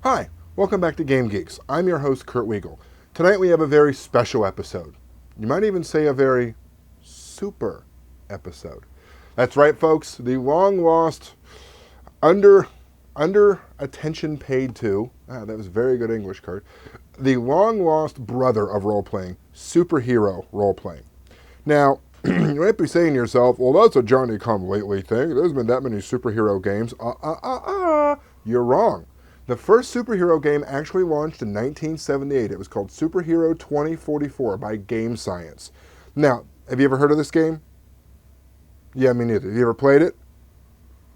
Hi, welcome back to Game Geeks. I'm your host, Kurt Wiegel. Tonight we have a very special episode. You might even say a very super episode. That's right, folks. The long-lost, under attention paid to, that was very good English, Kurt, the long-lost brother of role-playing, superhero role-playing. Now, you might be saying to yourself, well, that's a Johnny-come-lately thing. There's been that many superhero games. You're wrong. The first superhero game actually launched in 1978. It was called Superhero 2044 by Game Science. Now, have you ever heard of this game? Yeah, me neither. Have you ever played it?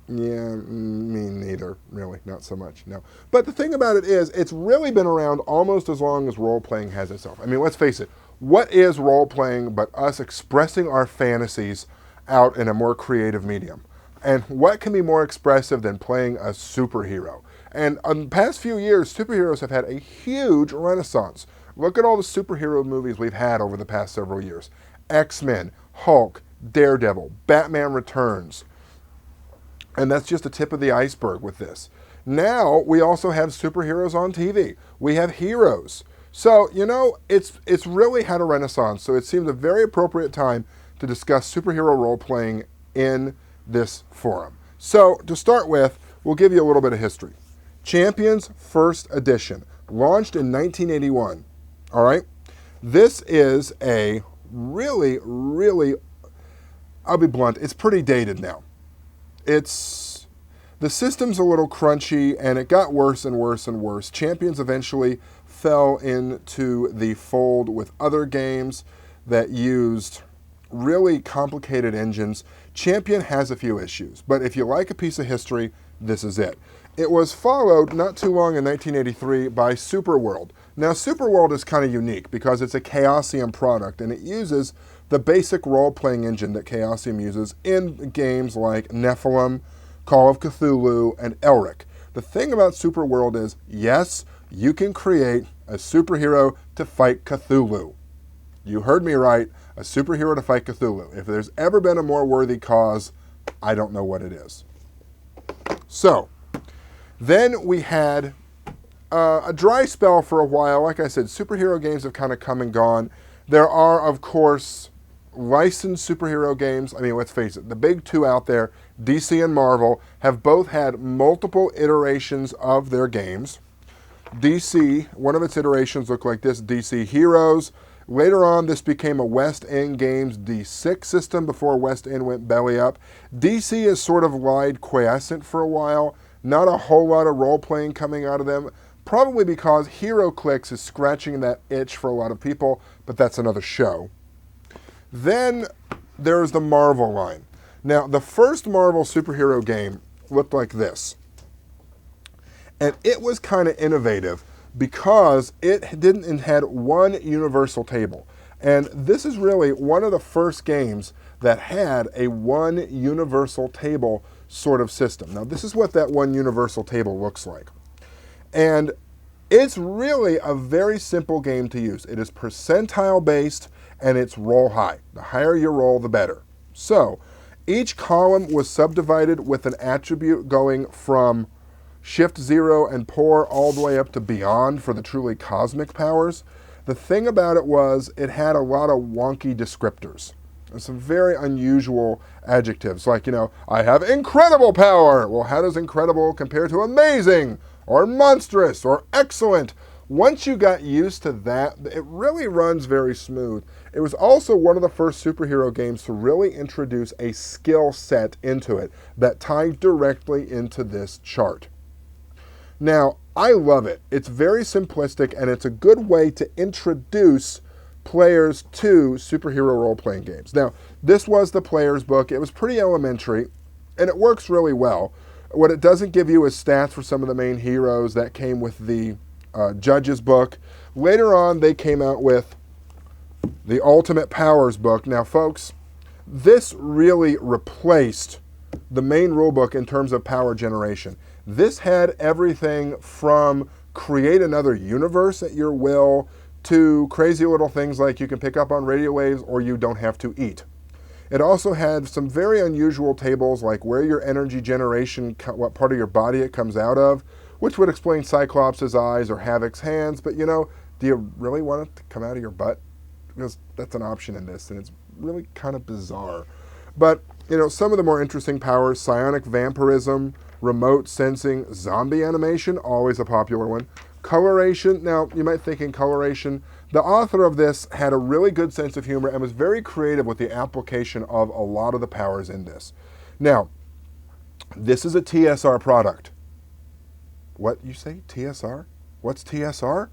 Yeah, me neither, really, not so much, no. But the thing about it is, it's really been around almost as long as role-playing has itself. I mean, let's face it, what is role-playing but us expressing our fantasies out in a more creative medium? And what can be more expressive than playing a superhero? And in the past few years, superheroes have had a huge renaissance. Look at all the superhero movies we've had over the past several years. X-Men, Hulk, Daredevil, Batman Returns. And that's just the tip of the iceberg with this. Now, we also have superheroes on TV. We have heroes. So, you know, it's really had a renaissance. So it seems a very appropriate time to discuss superhero role-playing in this forum. So, to start with, we'll give you a little bit of history. Champions First Edition, launched in 1981. All right? This is a really, I'll be blunt, it's pretty dated now. The system's a little crunchy, and it got worse and worse and worse. Champions eventually fell into the fold with other games that used really complicated engines. Champion has a few issues, but if you like a piece of history, this is it. It was followed not too long in 1983 by Superworld. Now, Superworld is kind of unique because it's a Chaosium product, and it uses the basic role-playing engine that Chaosium uses in games like Nephilim, Call of Cthulhu, and Elric. The thing about Superworld is, yes, you can create a superhero to fight Cthulhu. You heard me right, a superhero to fight Cthulhu. If there's ever been a more worthy cause, I don't know what it is. So, then we had a dry spell for a while. Like I said, superhero games have kind of come and gone. There are, of course, licensed superhero games. I mean, let's face it, the big two out there, DC and Marvel, have both had multiple iterations of their games. DC, one of its iterations looked like this, DC Heroes. Later on, this became a West End Games D6 system before West End went belly up. DC has sort of lied quiescent for a while. Not a whole lot of role-playing coming out of them, probably because HeroClix is scratching that itch for a lot of people, but that's another show. Then there's the Marvel line. Now, the first Marvel superhero game looked like this. And it was kind of innovative because it had one universal table. And this is really one of the first games that had a one universal table sort of system. Now, this is what that one universal table looks like. And it's really a very simple game to use. It is percentile based, and it's roll high. The higher you roll, the better. So, each column was subdivided with an attribute going from Shift 0 and Poor all the way up to Beyond for the truly cosmic powers. The thing about it was it had a lot of wonky descriptors. Some very unusual adjectives, like, you know, I have incredible power. Well, how does incredible compare to amazing or monstrous or excellent? Once you got used to that, it really runs very smooth. It was also one of the first superhero games to really introduce a skill set into it that tied directly into this chart. Now, I love it. It's very simplistic, and it's a good way to introduce players to superhero role-playing games. Now, this was the player's book. It was pretty elementary, and it works really well. What it doesn't give you is stats for some of the main heroes. That came with the judge's book. Later on, they came out with the Ultimate Powers book. Now, folks, this really replaced the main rulebook in terms of power generation. This had everything from create another universe at your will to crazy little things like you can pick up on radio waves or you don't have to eat. It also had some very unusual tables like where your energy generation, what part of your body it comes out of, which would explain Cyclops' eyes or Havoc's hands, but do you really want it to come out of your butt? Because that's an option in this, and it's really kind of bizarre. But, some of the more interesting powers, psionic vampirism, remote sensing, zombie animation, always a popular one. Coloration, now you might think in coloration, the author of this had a really good sense of humor and was very creative with the application of a lot of the powers in this. Now, this is a TSR product. What you say, TSR? What's TSR?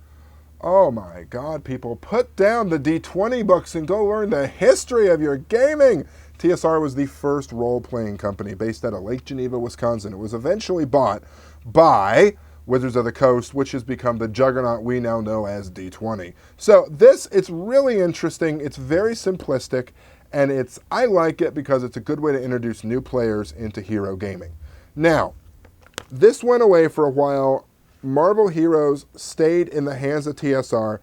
Oh my God, people, put down the D20 books and go learn the history of your gaming. TSR was the first role-playing company based out of Lake Geneva, Wisconsin. It was eventually bought by Wizards of the Coast, which has become the juggernaut we now know as D20. So it's really interesting. It's very simplistic, and I like it because it's a good way to introduce new players into hero gaming. Now, this went away for a while. Marvel Heroes stayed in the hands of TSR,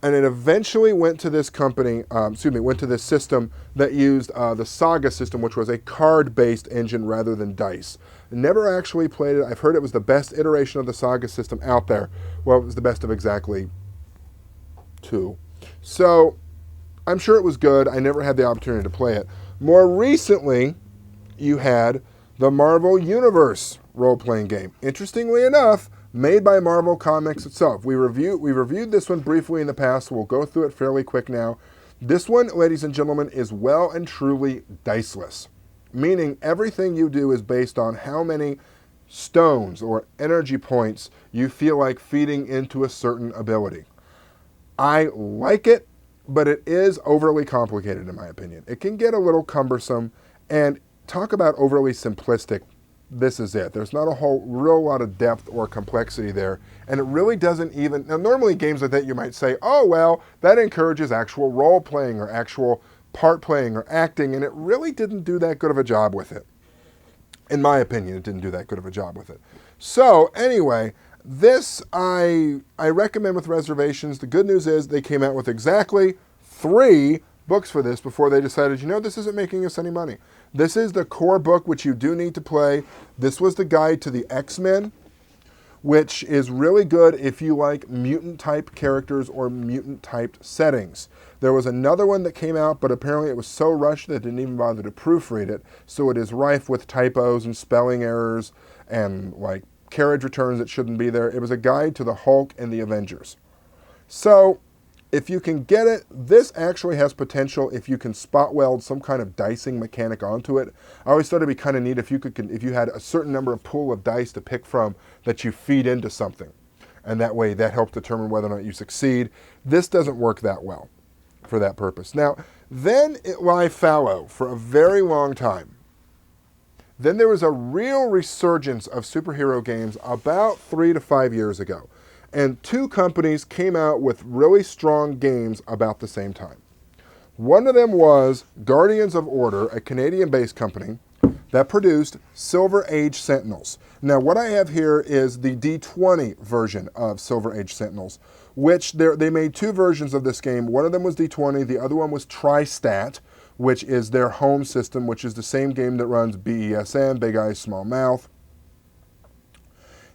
and it eventually went to this company, went to this system that used the Saga system, which was a card-based engine rather than dice. Never actually played it. I've heard it was the best iteration of the Saga system out there. Well, it was the best of exactly 2. So I'm sure it was good. I never had the opportunity to play it. More recently, you had the Marvel Universe role-playing game. Interestingly enough, made by Marvel Comics itself. We reviewed this one briefly in the past. We'll go through it fairly quick now. This one, ladies and gentlemen, is well and truly diceless, meaning everything you do is based on how many stones or energy points you feel like feeding into a certain ability. I like it, but it is overly complicated in my opinion. It can get a little cumbersome, and talk about overly simplistic. This is it. There's not a real lot of depth or complexity there. And it really doesn't even, now normally games like that you might say, oh well, that encourages actual role playing or actual part playing or acting, and it really didn't do that good of a job with it. In my opinion, it didn't do that good of a job with it. So anyway, this I recommend with reservations. The good news is they came out with exactly 3 books for this before they decided, this isn't making us any money. This is the core book, which you do need to play. This was the guide to the X-Men, which is really good if you like mutant-type characters or mutant-typed settings. There was another one that came out, but apparently it was so rushed that I didn't even bother to proofread it, so it is rife with typos and spelling errors and carriage returns that shouldn't be there. It was a guide to the Hulk and the Avengers. So if you can get it, this actually has potential if you can spot weld some kind of dicing mechanic onto it. I always thought it'd be kind of neat if you had a certain number of pool of dice to pick from that you feed into something. And that way that helps determine whether or not you succeed. This doesn't work that well for that purpose. Now, then it lie fallow for a very long time. Then there was a real resurgence of superhero games about 3 to 5 years ago. And 2 companies came out with really strong games about the same time. One of them was Guardians of Order, a Canadian-based company that produced Silver Age Sentinels. Now, what I have here is the D20 version of Silver Age Sentinels, which they made 2 versions of this game. One of them was D20, the other one was TriStat, which is their home system, which is the same game that runs BESM, Big Eyes, Small Mouth.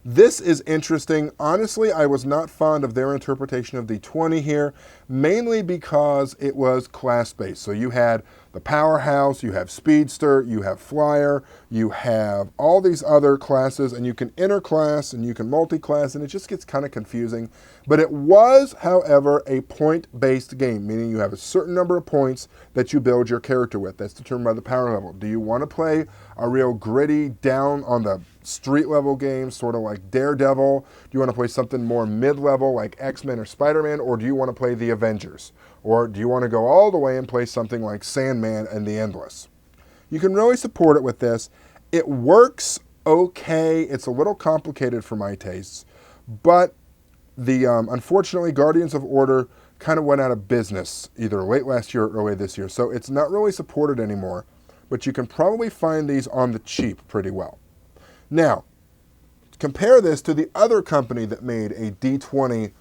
This is interesting. Honestly, I was not fond of their interpretation of D20 here, mainly because it was class-based. So you had the Powerhouse, you have Speedster, you have Flyer, you have all these other classes, and you can interclass and you can multi-class, and it just gets kind of confusing. But it was, however, a point-based game, meaning you have a certain number of points that you build your character with. That's determined by the power level. Do you want to play a real gritty, down on the street level game, sort of like Daredevil? Do you want to play something more mid-level like X-Men or Spider-Man, or do you want to play the Avengers? Or do you want to go all the way and play something like Sandman and the Endless? You can really support it with this. It works okay. It's a little complicated for my tastes, but unfortunately, Guardians of Order kind of went out of business either late last year or early this year, so it's not really supported anymore, but you can probably find these on the cheap pretty well. Now, compare this to the other company that made a D20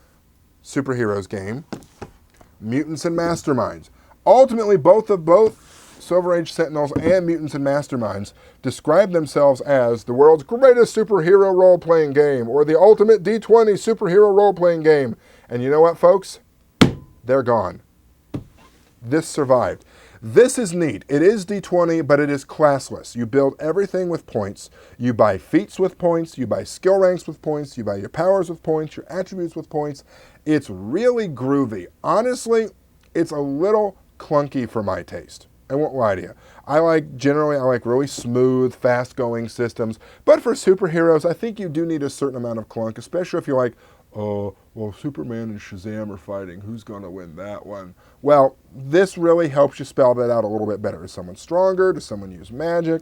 superheroes game, Mutants and Masterminds. Ultimately, both Silver Age Sentinels and Mutants and Masterminds describe themselves as the world's greatest superhero role-playing game, or the ultimate D20 superhero role-playing game. And you know what, folks? They're gone. This survived. This is neat. It is D20, but it is classless. You build everything with points. You buy feats with points. You buy skill ranks with points. You buy your powers with points, your attributes with points. It's really groovy. Honestly, it's a little clunky for my taste. I won't lie to you. Generally I like really smooth, fast-going systems. But for superheroes, I think you do need a certain amount of clunk, especially if you're like, oh, well, Superman and Shazam are fighting. Who's going to win that one? Well, this really helps you spell that out a little bit better. Is someone stronger? Does someone use magic?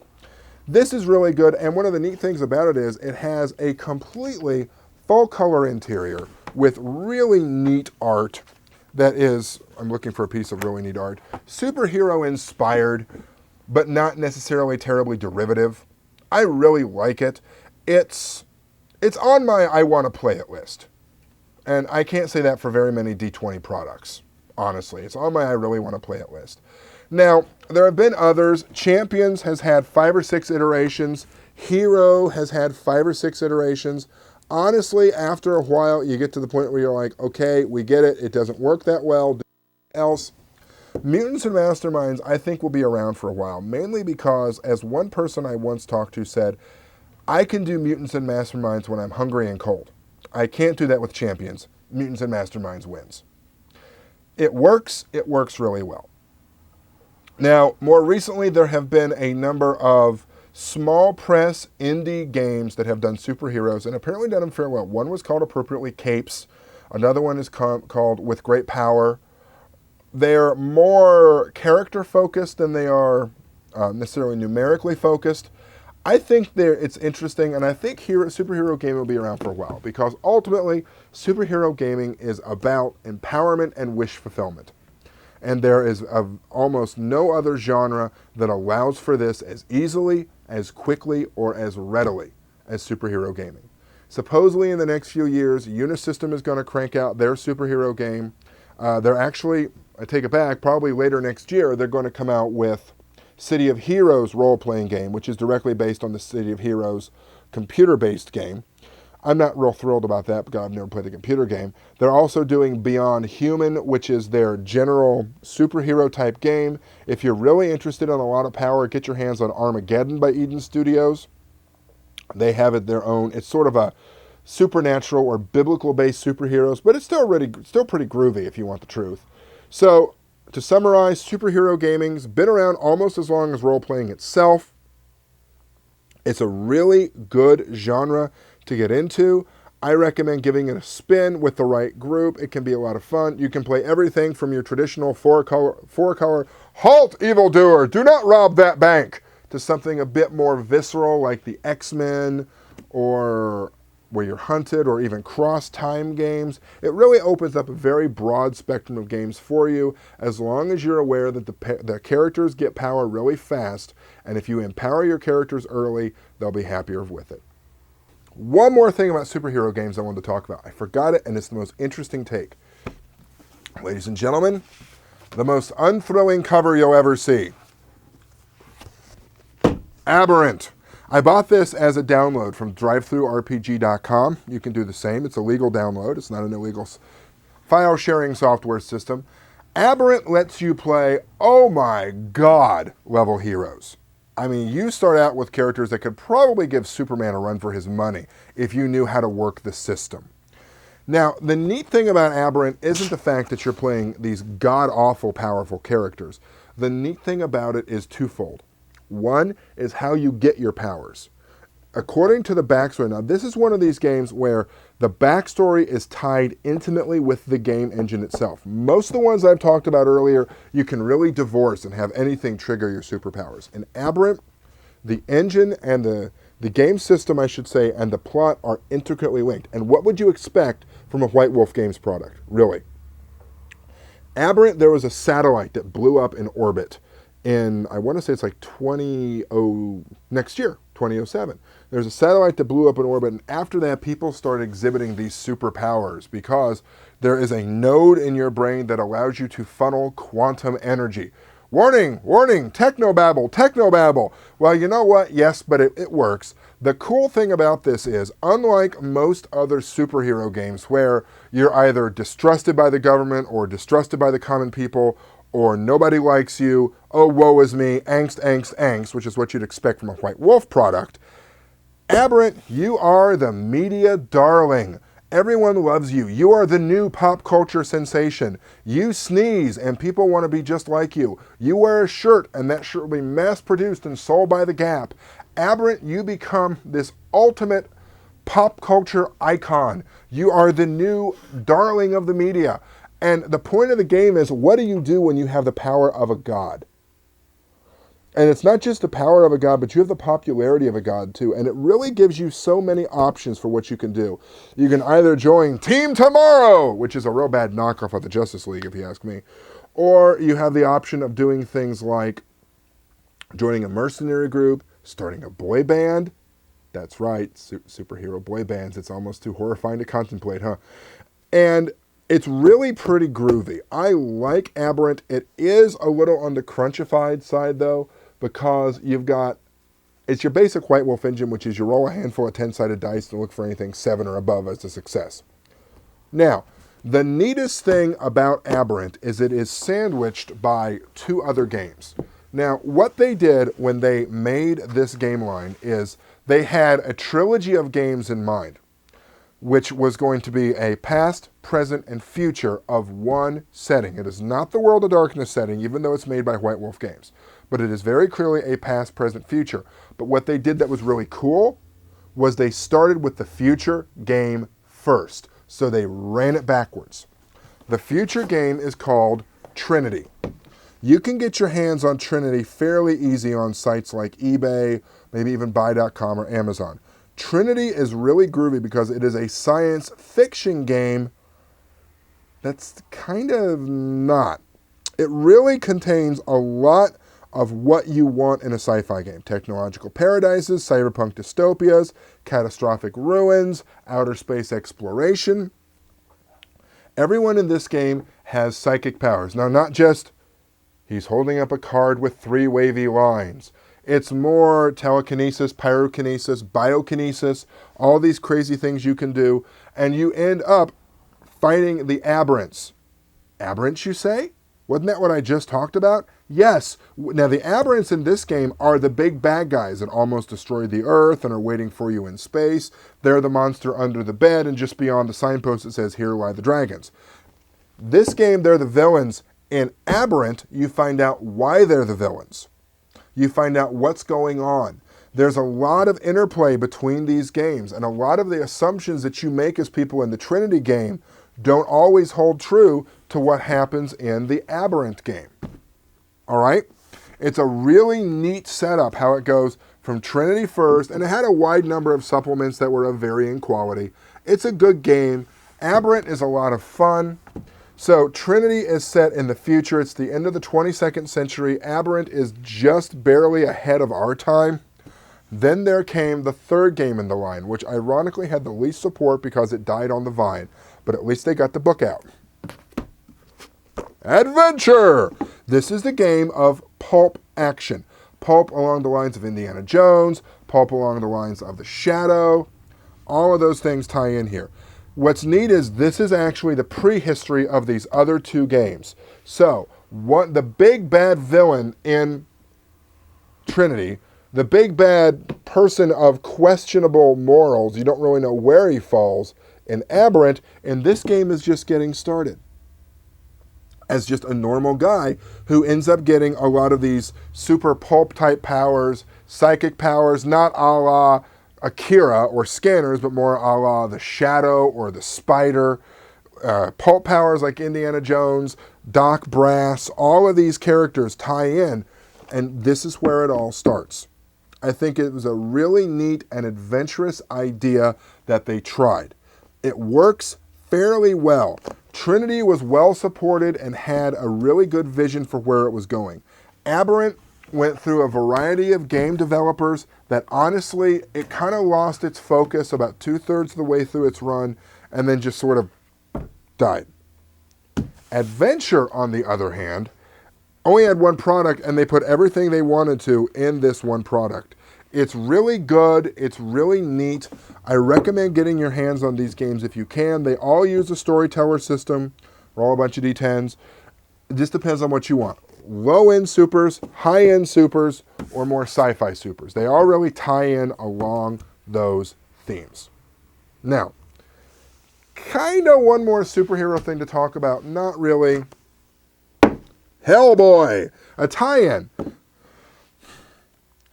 This is really good, and one of the neat things about it is it has a completely full-color interior with really neat art that is, I'm looking for a piece of really neat art, superhero-inspired, but not necessarily terribly derivative. I really like it. It's on my I want to play it list. And I can't say that for very many D20 products, honestly. It's on my I really want to play it list. Now, there have been others. Champions has had 5 or 6 iterations. Hero has had 5 or 6 iterations. Honestly, after a while, you get to the point where you're like, okay, we get it. It doesn't work that well. Do else. Mutants and Masterminds, I think, will be around for a while, mainly because, as one person I once talked to said, I can do Mutants and Masterminds when I'm hungry and cold. I can't do that with Champions. Mutants and Masterminds wins. It works really well. Now, more recently, there have been a number of small press indie games that have done superheroes and apparently done them fairly well. One was called appropriately Capes. Another one is called With Great Power. They're more character focused than they are necessarily numerically focused. I think it's interesting, and I think superhero gaming will be around for a while because ultimately, superhero gaming is about empowerment and wish fulfillment. And there is almost no other genre that allows for this as easily, as quickly, or as readily as superhero gaming. Supposedly in the next few years, Unisystem is going to crank out their superhero game. They're actually, I take it back, probably later next year, they're going to come out with City of Heroes role-playing game, which is directly based on the City of Heroes computer-based game. I'm not real thrilled about that because I've never played a computer game. They're also doing Beyond Human, which is their general superhero-type game. If you're really interested in a lot of power, get your hands on Armageddon by Eden Studios. They have it their own. It's sort of a supernatural or biblical-based superheroes, but it's still pretty groovy if you want the truth. So, to summarize, superhero gaming's been around almost as long as role-playing itself. It's a really good genre to get into. I recommend giving it a spin with the right group. It can be a lot of fun. You can play everything from your traditional four-color, halt, evildoer, do not rob that bank, to something a bit more visceral like the X-Men or where you're hunted, or even cross-time games. It really opens up a very broad spectrum of games for you, as long as you're aware that the characters get power really fast, and if you empower your characters early, they'll be happier with it. One more thing about superhero games I wanted to talk about. I forgot it, and it's the most interesting take. Ladies and gentlemen, the most unthrilling cover you'll ever see. Aberrant. I bought this as a download from drivethrurpg.com. You can do the same. It's a legal download. It's not an illegal file sharing software system. Aberrant lets you play, oh my God, level heroes. I mean, you start out with characters that could probably give Superman a run for his money if you knew how to work the system. Now, the neat thing about Aberrant isn't the fact that you're playing these god-awful powerful characters. The neat thing about it is twofold. One is how you get your powers. According to the backstory, now this is one of these games where the backstory is tied intimately with the game engine itself. Most of the ones I've talked about earlier, you can really divorce and have anything trigger your superpowers. In Aberrant, the engine and the game system, I should say, and the plot are intricately linked. And what would you expect from a White Wolf Games product, really? Aberrant, there was a satellite that blew up in orbit in, I want to say it's like next year, 2007. There's a satellite that blew up in orbit, and after that, people started exhibiting these superpowers because There is a node in your brain that allows you to funnel quantum energy. Warning, warning, technobabble, technobabble. Well, you know what? Yes, but it works. The cool thing about this is, unlike most other superhero games where you're either distrusted by the government or distrusted by the common people, or nobody likes you, oh, woe is me, angst, angst, angst, which is what you'd expect from a White Wolf product, Aberrant, you are the media darling. Everyone loves you. You are the new pop culture sensation. You sneeze and people want to be just like you. You wear a shirt and that shirt will be mass produced and sold by the Gap. Aberrant, you become this ultimate pop culture icon. You are the new darling of the media. And the point of the game is, what do you do when you have the power of a god? And it's not just the power of a god, but you have the popularity of a god too. And it really gives you so many options for what you can do. You can either join Team Tomorrow, which is a real bad knockoff of the Justice League, if you ask me. Or you have the option of doing things like joining a mercenary group, starting a boy band. That's right, superhero boy bands. It's almost too horrifying to contemplate, huh? And it's really pretty groovy. I like Aberrant. It is a little on the crunchified side, though, because it's your basic White Wolf engine, which is you roll a handful of 10-sided dice and look for anything 7 or above as a success. Now, the neatest thing about Aberrant is it is sandwiched by 2 other games. Now, what they did when they made this game line is they had a trilogy of games in mind, which was going to be a past, present, and future of one setting. It is not the World of Darkness setting, even though it's made by White Wolf Games. But it is very clearly a past, present, future. But what they did that was really cool was they started with the future game first. So they ran it backwards. The future game is called Trinity. You can get your hands on Trinity fairly easy on sites like eBay, maybe even buy.com or Amazon. Trinity is really groovy because it is a science fiction game that's kind of not. It really contains a lot of what you want in a sci-fi game. Technological paradises, cyberpunk dystopias, catastrophic ruins, outer space exploration. Everyone in this game has psychic powers. Now, not just he's holding up a card with 3 wavy lines. It's more telekinesis, pyrokinesis, biokinesis, all these crazy things you can do, and you end up fighting the Aberrants. Aberrants, you say? Wasn't that what I just talked about? Yes. Now, the Aberrants in this game are the big bad guys that almost destroyed the Earth and are waiting for you in space. They're the monster under the bed, and just beyond the signpost it says, "Here lie the dragons." This game, they're the villains. In Aberrant, you find out why they're the villains. You find out what's going on. There's a lot of interplay between these games, and a lot of the assumptions that you make as people in the Trinity game don't always hold true to what happens in the Aberrant game. All right? It's a really neat setup how it goes from Trinity first, and it had a wide number of supplements that were of varying quality. It's a good game. Aberrant is a lot of fun. So Trinity is set in the future. It's the end of the 22nd century. Aberrant is just barely ahead of our time. Then there came the third game in the line, which ironically had the least support because it died on the vine. But at least they got the book out. Adventure! This is the game of pulp action. Pulp along the lines of Indiana Jones, pulp along the lines of The Shadow. All of those things tie in here. What's neat is this is actually the prehistory of these other 2 games. So, the big bad villain in Trinity, the big bad person of questionable morals, you don't really know where he falls, in Aberrant, and this game is just getting started as just a normal guy who ends up getting a lot of these super pulp type powers, psychic powers, not a la Akira or Scanners, but more a la the Shadow or the Spider. Pulp powers like Indiana Jones, Doc Brass, all of these characters tie in, and this is where it all starts. I think it was a really neat and adventurous idea that they tried. It works fairly well. Trinity was well supported and had a really good vision for where it was going. Aberrant went through a variety of game developers that honestly, it kind of lost its focus about 2/3 of the way through its run and then just sort of died. Adventure, on the other hand, only had one product, and they put everything they wanted to in this one product. It's really good. It's really neat. I recommend getting your hands on these games if you can. They all use a storyteller system. They're all a bunch of D10s. It just depends on what you want. Low-end supers, high-end supers, or more sci-fi supers. They all really tie in along those themes. Now, kind of one more superhero thing to talk about. Not really. Hellboy, a tie-in.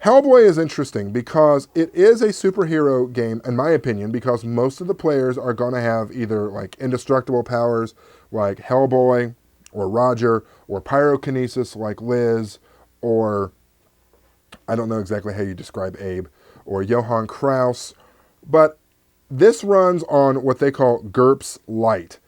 Hellboy is interesting because it is a superhero game, in my opinion, because most of the players are going to have either like indestructible powers like Hellboy or Roger, or pyrokinesis like Liz, or I don't know exactly how you describe Abe, or Johann Kraus, but this runs on what they call GURPS Lite.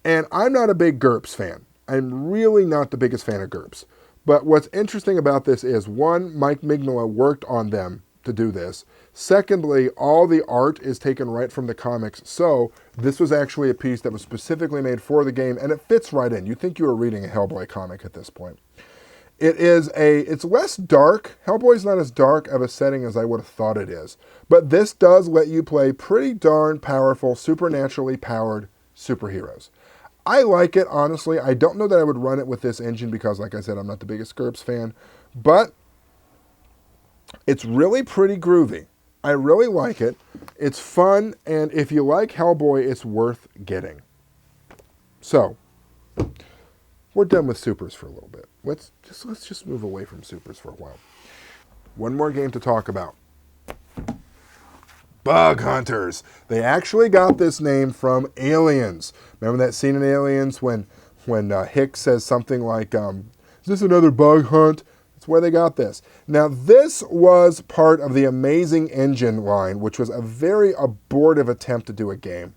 And I'm not a big GURPS fan. I'm really not the biggest fan of GURPS. But what's interesting about this is, one, Mike Mignola worked on them to do this. Secondly, all the art is taken right from the comics. So this was actually a piece that was specifically made for the game, and it fits right in. You'd think you were reading a Hellboy comic at this point. It's less dark. Hellboy's not as dark of a setting as I would have thought it is. But this does let you play pretty darn powerful, supernaturally powered superheroes. I like it, honestly. I don't know that I would run it with this engine because, like I said, I'm not the biggest GURPS fan. But it's really pretty groovy. I really like it. It's fun, and if you like Hellboy, it's worth getting. So, we're done with supers for a little bit. Let's just move away from supers for a while. One more game to talk about. Bug Hunters. They actually got this name from Aliens. Remember that scene in Aliens when Hicks says something like, is this another bug hunt? That's where they got this. Now, this was part of the Amazing Engine line, which was a very abortive attempt to do a game.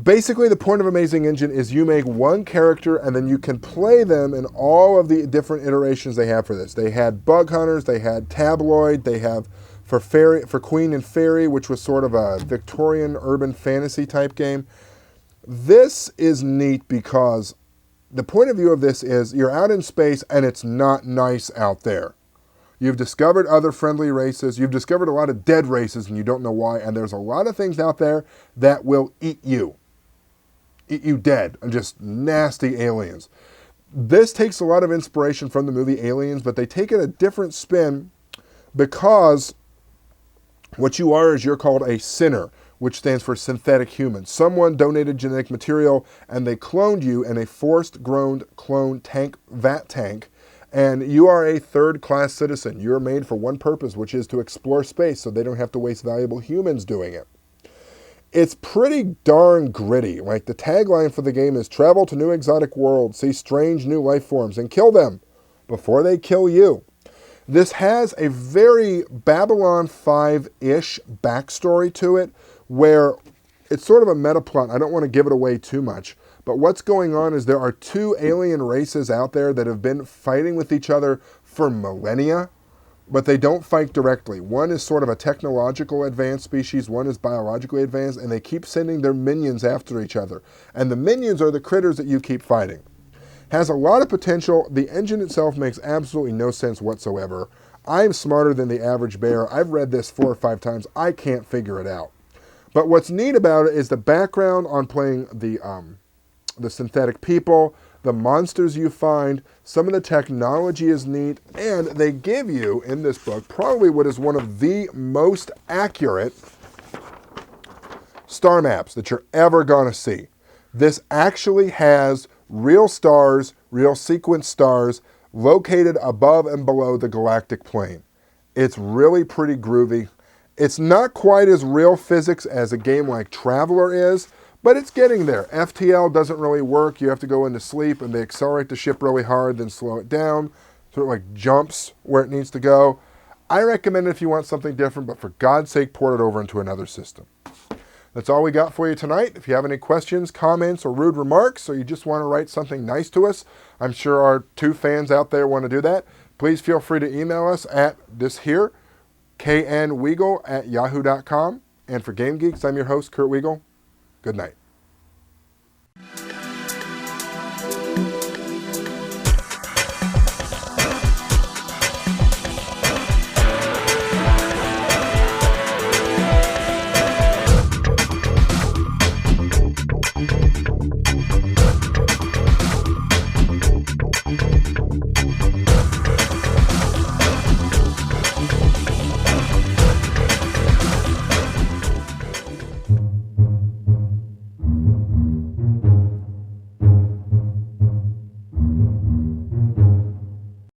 Basically, the point of Amazing Engine is you make one character and then you can play them in all of the different iterations they have for this. They had Bug Hunters, they had Tabloid, they have for Queen and Fairy, which was sort of a Victorian urban fantasy type game. This is neat because the point of view of this is you're out in space and it's not nice out there. You've discovered other friendly races. You've discovered a lot of dead races and you don't know why. And there's a lot of things out there that will eat you. Eat you dead. And just nasty aliens. This takes a lot of inspiration from the movie Aliens, but they take it a different spin because what you are is you're called a sinner, which stands for synthetic human. Someone donated genetic material and they cloned you in a forced-grown clone vat tank, and you are a third-class citizen. You're made for one purpose, which is to explore space so they don't have to waste valuable humans doing it. It's pretty darn gritty. Like the tagline for the game is, travel to new exotic worlds, see strange new life forms, and kill them before they kill you. This has a very Babylon 5-ish backstory to it, where it's sort of a meta plot. I don't want to give it away too much, but what's going on is there are two alien races out there that have been fighting with each other for millennia, but they don't fight directly. One is sort of a technological advanced species, one is biologically advanced, and they keep sending their minions after each other. And the minions are the critters that you keep fighting. Has a lot of potential. The engine itself makes absolutely no sense whatsoever. I'm smarter than the average bear. I've read this 4 or 5 times. I can't figure it out. But what's neat about it is the background on playing the synthetic people, the monsters you find, some of the technology is neat, and they give you, in this book, probably what is one of the most accurate star maps that you're ever going to see. This actually has real stars, real sequence stars, located above and below the galactic plane. It's really pretty groovy. It's not quite as real physics as a game like Traveler is, but it's getting there. FTL doesn't really work. You have to go into sleep and they accelerate the ship really hard, then slow it down, sort of like jumps where it needs to go. I recommend it if you want something different, but for God's sake, port it over into another system. That's all we got for you tonight. If you have any questions, comments, or rude remarks, or you just want to write something nice to us, I'm sure our 2 fans out there want to do that. Please feel free to email us at this here, knwiegel@yahoo.com. And for Game Geeks, I'm your host, Kurt Wiegel. Good night.